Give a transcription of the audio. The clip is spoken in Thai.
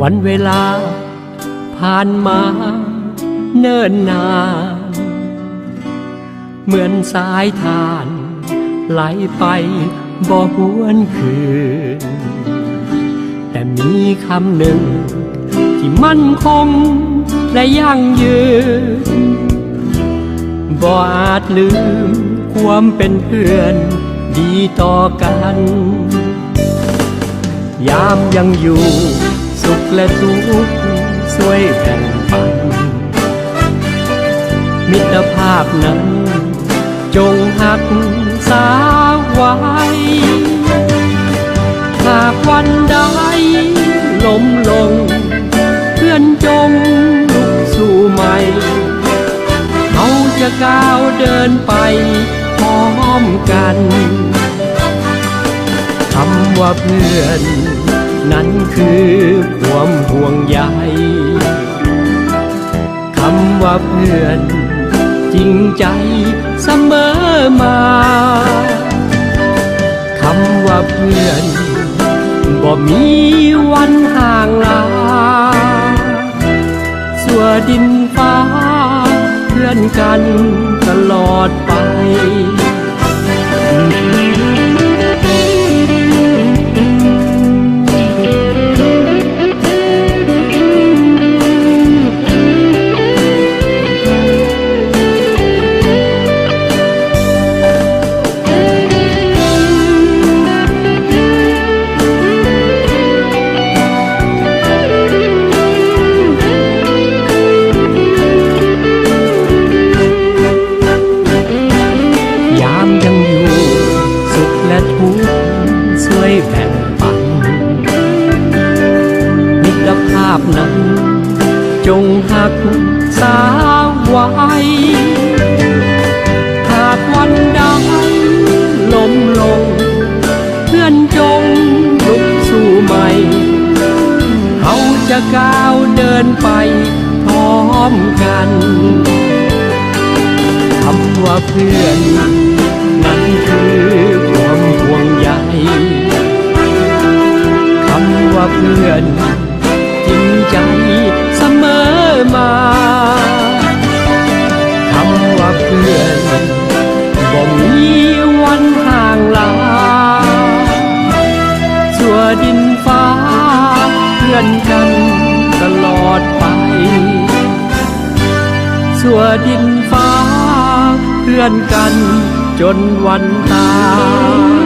วันเวลาผ่านมาเนิ่นนานเหมือนสายทานไหลไปบ่หวนคืนแต่มีคำหนึ่งที่มั่นคงและยั่งยืนบ่อาจลืมความเป็นเพื่อนดีต่อกันยามยังอยู่สุขและทุกข์ช่วยแบ่งปันมิตรภาพนั้นจงหักษาไว้หากวันใดล้มลงเพื่อนจงลุกสู่ใหม่เขาจะก้าวเดินไปพร้อมกันคำว่าเพื่อนนั้นคือความห่วงใยคำว่าเพื่อนจริงใจเสมอมาคำว่าเพื่อนบ่มีวันห่างลาสั่วดินฟ้าเพื่อนกันตลอดไปแบ่งปันมิตรภาพนั้นจงหักษาไว้หากวันใดล้มลงเพื่อนจงลุกสู่ใหม่เขาจะก้าวเดินไปพร้อมกันคำว่าเพื่อนนั้นคือความห่วงใยคำว่าเพื่อนจริงใจเสมอมาคำว่าเพื่อนบ่มีวันห่างลาชั่วดินฟ้าเพื่อนกันตลอดไปชั่วดินฟ้าเพื่อนกันจนวันตาย